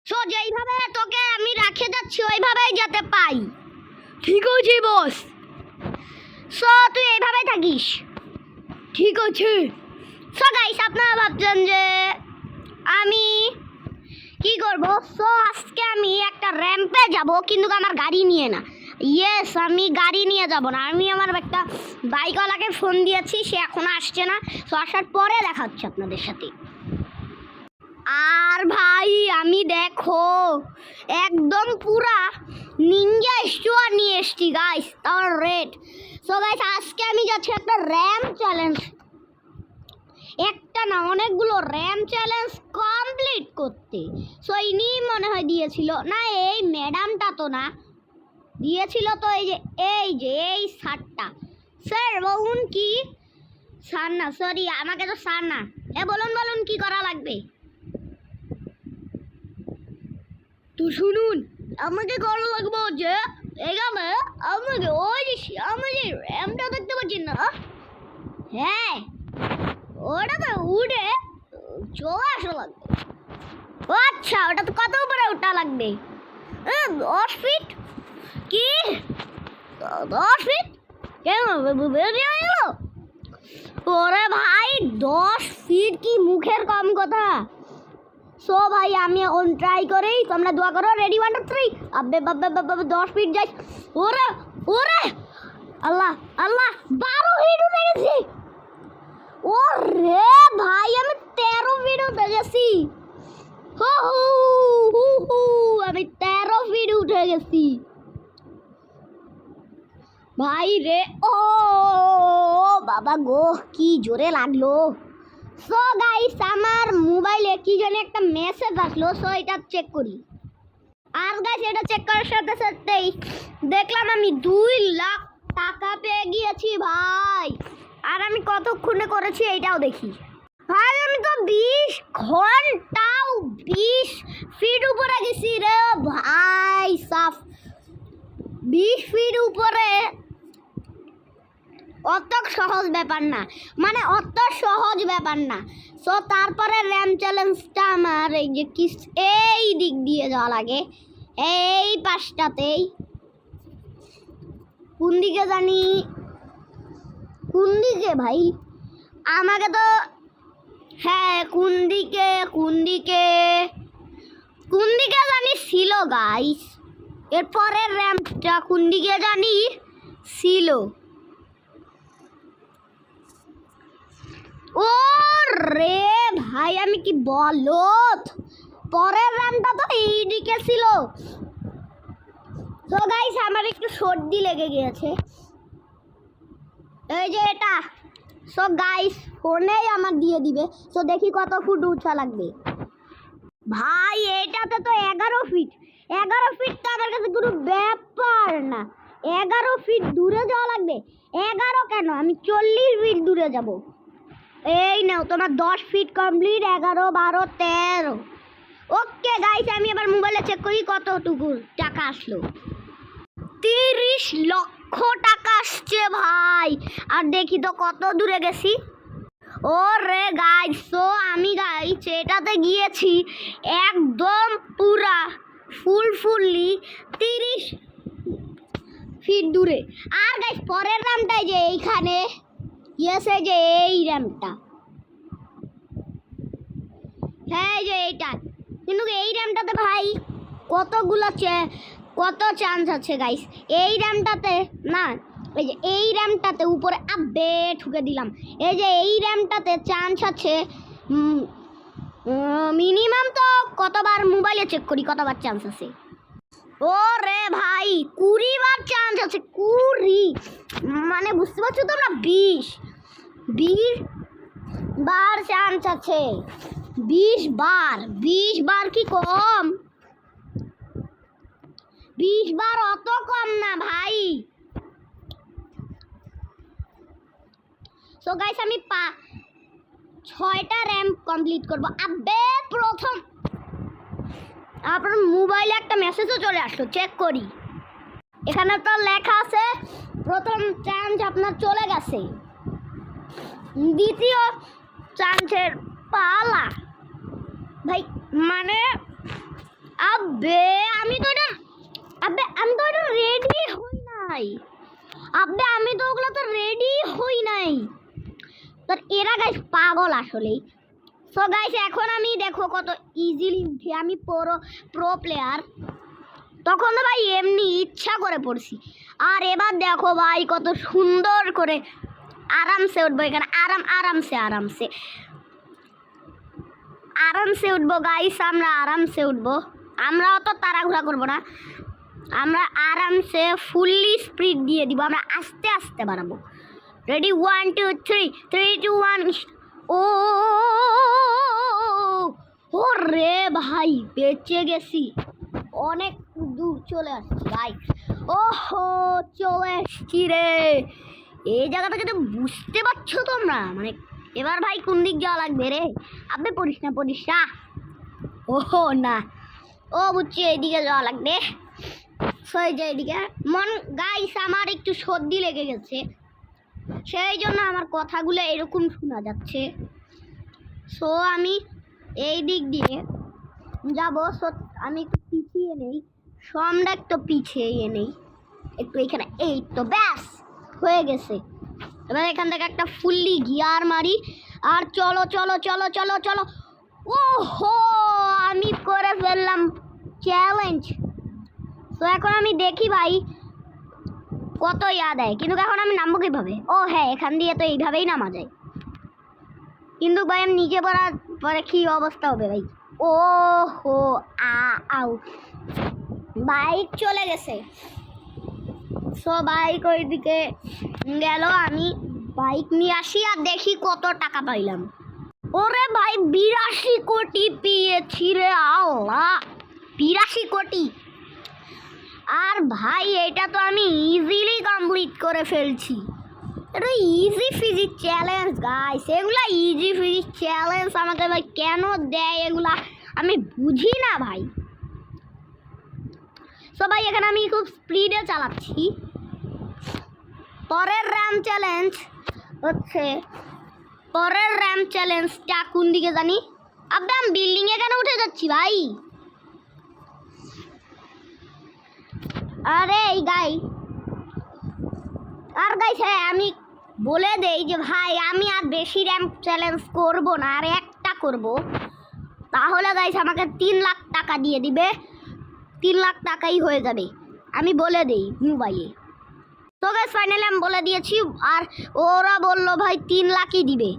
So যেইভাবে তোকে আমি রেখে যাচ্ছি ওইভাবেই যাতে পাই। ঠিক আছে বস। সো তুই এইভাবেই থাকিস। ঠিক আছে। সো গাইস আপনারা ভাবছেন যে আমি কি করব। সো আজকে আমি একটা র্যাম্পে যাব, কিন্তু আমার গাড়ি নিয়ে না। ইয়েস, আমি গাড়ি নিয়ে যাব না। আমি আমার একটা বাইকওয়ালাকে ফোন দিয়েছি, সে এখনো আসছে না। সো আসার পরে দেখা হচ্ছে আপনাদের সাথে। আর ভাই আমি দেখো একদম পুরা নিনজা স্টোয়ার নিয়ে এসছি গাইস, তার রেড। সো গাইস আজকে আমি যাচ্ছি একটা র্যাম চ্যালেঞ্জ, একটা না অনেকগুলো র্যাম চ্যালেঞ্জ কমপ্লিট করতে। সো ইনি মনে হয় দিয়েছিল, না এই ম্যাডামটা তো না, দিয়েছিল তো এই শার্টটা। স্যার বলুন কি? স্যার না, সরি আমাকে তো স্যার না। বলুন কি করা লাগবে? তো শুনুন, আমাকে করা লাগবে যে এখানে আমাকে ওই যে আমাদের র্যামটা দেখতে পাচ্ছেন না, হ্যাঁ ওটাতে উঠে চলে আসা লাগবে। ও আচ্ছা, ওটা তো কত উপরে ওঠা লাগবে? 10 ফিট। কি 10 ফিট? কেন বেরিয়ে গেল? ওরে ভাই 10 ফিট কি মুখের কম কথা। সো ভাই আমি এখন ট্রাই করি, তোমরা দোয়া করো। রেডি 1 2 3। আবে বাবা বাবা 10 ফিট যাই। ওরে ওরে আল্লাহ আল্লাহ 12 ফিট উঠে গেছি। ওরে ভাই আমি 13 ফিট উঠে গেছি। হু হু হু আমি 13 ফিট উঠে গেছি ভাই রে। ও বাবা গো কি জোরে লাগলো। সো গাইস আমার মোবাইলে কি জানি একটা মেসেজ আসলো, সো এটা চেক করি। আর গাইস এটা চেক করার সাথে সাথেই দেখলাম আমি 2 লাখ টাকা পেয়ে গিয়েছি ভাই। আর আমি কতক্ষণে করেছি এইটাও দেখি। ভাই আমি তো 20 ঘন্টাও 20 ফিট উপরে গেছি রে ভাই সাফ। 20 ফিট উপরে অত সহজ ব্যাপার না, মানে অত সহজ ব্যাপার না। সো তারপরে র্যাম চ্যালেঞ্জটা আমার এই যে এই দিক দিয়ে যাওয়া লাগে, এই পাশটাতেই। কোন দিকে জানি, কোন দিকে ভাই আমাকে তো, হ্যাঁ কোন দিকে জানি ছিল গাইস। এরপরের র্যাম্পটা কোন দিকে জানি ছিল। ও রে ভাই আমি কি বলত, পরের র্যাম্পটা তো এইদিকে ছিল। তো গাইস আমার একটু সর্দি লেগে গিয়েছে, এই যে এটা। সো গাইস ফোনেই আমার দিয়ে দিবে। সো দেখি কত ফুট উঠা লাগবে। ভাই এটাতে তো 11 ফিট। 11 ফিট তো আমার কাছে কোনো ব্যাপার না। 11 ফিট দূরে যাওয়া লাগবে। 11 কেন, আমি 40 ফিট দূরে যাব। এই নাও তোমার 10 ফিট কমপ্লিট। 11 12 13। ওকে গাইস আমি এবার মোবাইলে চেক করি কতটুকু টাকা আসলো। 30 লক্ষ টাকা আসছে ভাই। আর দেখি তো কত দূরে গেছি। ও রে গাইস, সো আমি গাইস এটাতে গিয়েছি একদম পুরা ফুললি 30 ফিট দূরে। আর গাইস পরের র্যামটাই যে এইখানে, ইয়েস এই যে এই র্যামটা, হ্যাঁ যে এইটা। কিন্তু এই র্যামটাতে ভাই কত চান্স আছে গাইস। এই র্যামটাতে না, এই যে এই র্যামটাতে উপরে আবে ঠুকে দিলাম। এই যে এই র্যামটাতে চান্স আছে মিনিমাম তো কতবার মোবাইলে চেক করি কতবার চান্স আছে। ও রে ভাই 20 বার চান্স আছে। 20 মানে বুঝতে পারছো তোমরা, 20 বার চান্স আছে। 20 বার কি কম? 20 বার অত কম না ভাই। সো গাইস আমি 6টা র্যাম কমপ্লিট করব। আবে প্রথম আপনার মোবাইলে একটা মেসেজও চলে আসলো, চেক করি। এখানে তো লেখা আছে প্রথম চান্স আপনার চলে গেছে। দ্বিতীয় চান্সের পালা ভাই, মানে আবে আমি তো এটা রেডি হই নাই। আবে আমি তো ওগুলো তো রেডি হই নাই। তোর এরা গাইস পাগল আসলেই। সো গাইস এখন আমি দেখো কত ইজিলি উঠি, আমি প্রো প্লেয়ার। তখন তো ভাই এমনি ইচ্ছা করে পড়ছি, আর এবার দেখো ভাই কত সুন্দর করে আরামসে উঠবো এখানে। আরামসে উঠবো গাইস, আমরা আরামসে উঠবো। আমরা অত তাড়াহুড়া করবো না, আমরা আরামসে ফুললি স্পিড দিয়ে দিব, আমরা আস্তে আস্তে বাড়াবো। রেডি 1 2 3 3 2 1। ও রে ভাই বেঁচে গেছি, অনেক দূর চলে আসছি ভাই। ওহো চলে আসছি রে। এই জায়গাটা যদি বুঝতে পারছো তোমরা, মানে এবার ভাই কোন দিক যাওয়া লাগবে রে? আবে পড়িস না। ওহো না, ও বুঝছি এইদিকে যাওয়া লাগবে। সই যে এইদিকে মন গাইস আমার একটু সর্দি লেগে গেছে, সেই জন্য আমার কথাগুলো এরকম শোনা যাচ্ছে। সো আমি এই দিক দিয়ে যাবো। সো আমি একটু পিছিয়ে নেই, আমরা একটু পিছিয়ে নেই একটু এখানে। এই তো ব্যাস হয়ে গেছে। এবার এখান থেকে একটা ফুললি গিয়ার মারি, আর চলো চলো চলো চলো চলো। ওহো আমি করে ফেললাম চ্যালেঞ্জ। তো এখন আমি দেখি ভাই কত দেয়, কিন্তু এখন আমি নামবো কীভাবে? ও হ্যাঁ, এখান দিয়ে তো এইভাবেই নামা যায়, কিন্তু ভাই আমি নিচে পড়ার পরে কী অবস্থা হবে ভাই? ও হো আউ বাইক চলে গেছে। সো বাইক ওইদিকে গেল, আমি বাইক নিয়ে আসি আর দেখি কত টাকা পাইলাম। ওরে ভাই 82 কোটি পেয়েছি রে আল্লাহ, 82 কোটি। আর ভাই এটা তো আমি ইজিলি কমপ্লিট করে ফেলছি। এটা ইজি ফিজিক চ্যালেঞ্জ গাইস, এগুলা ইজি ফিজিক চ্যালেঞ্জ আমাকে ভাই কেন দেয় এগুলা আমি বুঝি না ভাই। সবাই এখানে আমি খুব স্পিডে চালাচ্ছি। পরের র্যাম চ্যালেঞ্জটা কোন দিকে জানি? আবে আমি বিল্ডিংয়ে কেন উঠে যাচ্ছি ভাই? আরে এই গাইস হ্যাঁ আমি বলে দেই যে ভাই আমি আর বেশি র্যাম চ্যালেঞ্জ করব না, আর একটা করব। তাহলে গাইস আমাকে 3 লাখ টাকা দিয়ে দিবে, 3 লাখ টাকাই হয়ে যাবে, আমি বলে দেই মোবাইলে। তো গাইস ফাইনালি আমি বলে দিয়েছি, আর ওরা বললো ভাই 3 লাখই দিবে।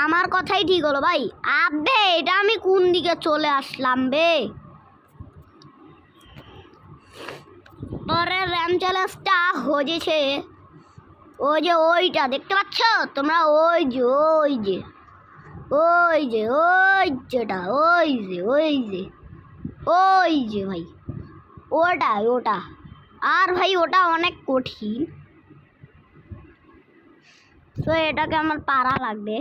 আমার কথাই ঠিক হলো ভাই। আবে এটা আমি কোন দিকে চলে আসলাম বে? পরের র্যাম চ্যালেঞ্জটা হয়েছে ওই যে ওইটা দেখতে পাচ্ছ তোমরা, ওই যে ভাই ওটা। আর ভাই ওটা অনেক কঠিন, তো এটাকে আমার পারা লাগবে।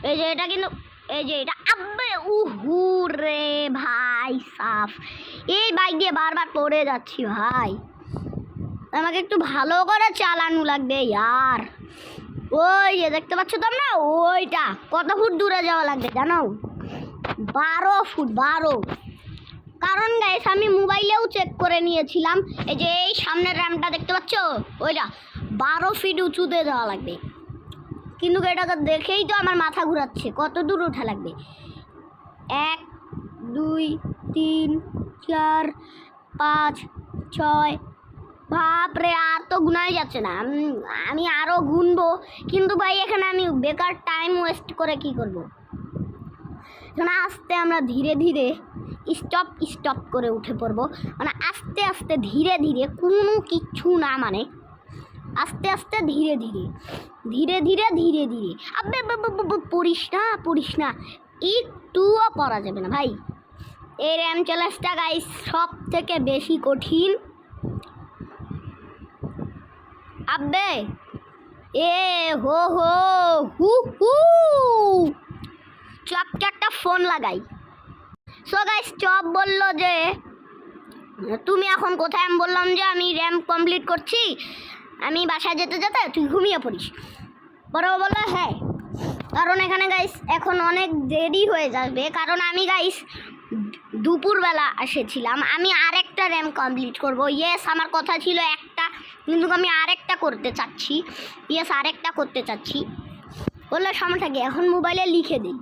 এই যে এটা, কিন্তু এই যে এটা আব্বে উহু রে ভাই সাফ, এই বাইক দিয়ে বারবার পড়ে যাচ্ছি ভাই, আমাকে একটু ভালো করে চালানো লাগবে ইয়ার। ওই যে দেখতে পাচ্ছ তোমরা, ওইটা কত ফুট দূরে যাওয়া লাগবে জানো? 12 ফুট। কারণ গাইস আমি মোবাইলেও চেক করে নিয়েছিলাম, এই যে এই সামনের র্যামটা দেখতে পাচ্ছ, ওইটা 12 ফিট উঁচুতে যাওয়া লাগবে। কিন্তু এটাকে দেখেই তো আমার মাথা ঘুরাচ্ছে, কত দূর ওঠা লাগবে? 1 2 3 4 5 6। বাপরে আর তো গুনাই যাচ্ছে না, আমি আরও গুনবো, কিন্তু ভাই এখানে আমি বেকার টাইম ওয়েস্ট করে কি করব? এখানে আস্তে আমরা ধীরে ধীরে স্টপ করে উঠে পড়বো, মানে আস্তে আস্তে ধীরে ধীরে, কোনো কিচ্ছু না, মানে আস্তে আস্তে ধীরে ধীরে। আবে পড়িস না, একটুও পড়া যাবে না ভাই। এই র্যাম চ্যালেঞ্জটা গাইস সব থেকে বেশি কঠিন। আবে এ হো হু চপকে একটা ফোন লাগাই। সো গাইস চপ বললো যে তুমি এখন কোথায়? আমি বললাম যে আমি র্যাম কমপ্লিট করছি, আমি বাসায় যেতে তুই ঘুমিয়ে পড়িস। বড় বললো হ্যাঁ, কারণ এখানে গাইস এখন অনেক দেরি হয়ে যাবে, কারণ আমি গাইস দুপুরবেলা এসেছিলাম, আমি আরেকটা র্যাম কমপ্লিট করব। ইয়েস, আমার কথা ছিল একটা, কিন্তু আমি আরেকটা করতে চাচ্ছি। ইয়েস, আরেকটা করতে চাচ্ছি। বললে সমস্যা কি, এখন মোবাইলে লিখে দিই।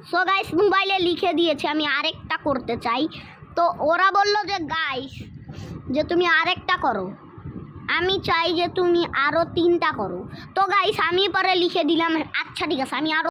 সো গাইস, মোবাইলে লিখে দিয়েছে আমি আরেকটা করতে চাই। তো ওরা বললো যে গাইস, যে তুমি আরেকটা করো, আমি চাই যে তুমি আরও 3টা করো। তো গাইস, আমি পরে লিখে দিলাম আচ্ছা ঠিক আছে, আমি আরও